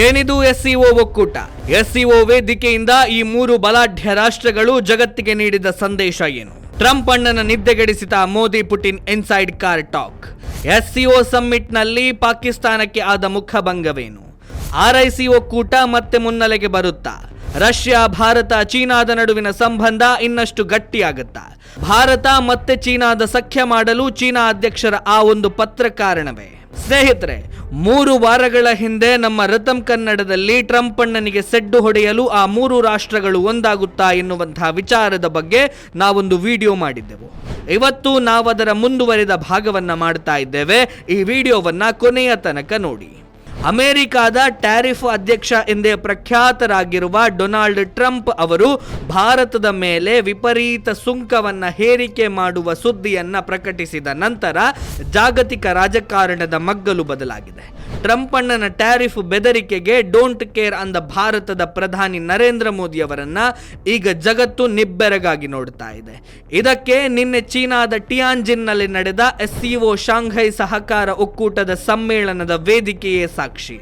ಏನಿದು ಎಸ್ಸಿಒ ಒಕ್ಕೂಟ? ಎಸ್ಸಿಒ ವೇದಿಕೆಯಿಂದ ಈ 3 ಬಲಾಢ್ಯ ರಾಷ್ಟ್ರಗಳು ಜಗತ್ತಿಗೆ ನೀಡಿದ ಸಂದೇಶ ಏನು? ಟ್ರಂಪ್ ಅಣ್ಣನ ನಿದ್ದೆಗೆಡಿಸಿದ Modi Putin inside car talk. SCO summit ನಲ್ಲಿ ಪಾಕಿಸ್ತಾನಕ್ಕೆ ಆದ ಮುಖಭಂಗವೇನು? RIC ಒಕ್ಕೂಟ ಮತ್ತೆ ಮುನ್ನೆಲೆಗೆ ಬರುತ್ತಾ? ರಷ್ಯಾ, ಭಾರತ, ಚೀನಾದ ನಡುವಿನ ಸಂಬಂಧ ಇನ್ನಷ್ಟು ಗಟ್ಟಿಯಾಗುತ್ತಾ? ಭಾರತ ಮತ್ತೆ ಚೀನಾದ ಸಖ್ಯ ಮಾಡಲು ಚೀನಾ ಅಧ್ಯಕ್ಷರ ಆ ಒಂದು ಪತ್ರ ಕಾರಣವೇ? ಸ್ನೇಹಿತರೆ, 3 ವಾರಗಳ ಹಿಂದೆ ನಮ್ಮ ರತಂ ಕನ್ನಡದಲ್ಲಿ ಟ್ರಂಪ್ ಅಣ್ಣನಿಗೆ ಸೆಡ್ಡು ಹೊಡೆಯಲು ಆ 3 ರಾಷ್ಟ್ರಗಳು ಒಂದಾಗುತ್ತಾ ಎನ್ನುವಂತಹ ವಿಚಾರದ ಬಗ್ಗೆ ನಾವೊಂದು ವಿಡಿಯೋ ಮಾಡಿದ್ದೆವು. ಇವತ್ತು ನಾವದರ ಮುಂದುವರಿದ ಭಾಗವನ್ನ ಮಾಡ್ತಾ ಇದ್ದೇವೆ. ಈ ವಿಡಿಯೋವನ್ನ ಕೊನೆಯ ತನಕ ನೋಡಿ. ಅಮೆರಿಕಾದ ಟ್ಯಾರಿಫ್ ಅಧ್ಯಕ್ಷ ಎಂದೇ ಪ್ರಖ್ಯಾತರಾಗಿರುವ ಡೊನಾಲ್ಡ್ ಟ್ರಂಪ್ ಅವರು ಭಾರತದ ಮೇಲೆ ವಿಪರೀತ ಸುಂಕವನ್ನ ಹೇರಿಕೆ ಮಾಡುವ ಸುದ್ದಿಯನ್ನ ಪ್ರಕಟಿಸಿದ ನಂತರ ಜಾಗತಿಕ ರಾಜಕಾರಣದ ಮಗ್ಗಲು ಬದಲಾಗಿದೆ. ಟ್ರಂಪ್ ಅಣ್ಣನ ಟ್ಯಾರಿಫ್ ಬೆದರಿಕೆಗೆ ಡೋಂಟ್ ಕೇರ್ ಅಂದ ಭಾರತದ ಪ್ರಧಾನಿ ನರೇಂದ್ರ ಮೋದಿ ಅವರನ್ನ ಈಗ ಜಗತ್ತು ನಿಬ್ಬೆರಗಾಗಿ ನೋಡ್ತಾ ಇದೆ. ಇದಕ್ಕೆ ನಿನ್ನೆ ಚೀನಾದ ಟಿಯಾನ್ಜಿನ್ನಲ್ಲಿ ನಡೆದ ಎಸ್ಸಿಒ ಶಾಂಘೈ ಸಹಕಾರ ಒಕ್ಕೂಟದ ಸಮ್ಮೇಳನದ ವೇದಿಕೆಯೇ ಸಾಕ್ಷಿ.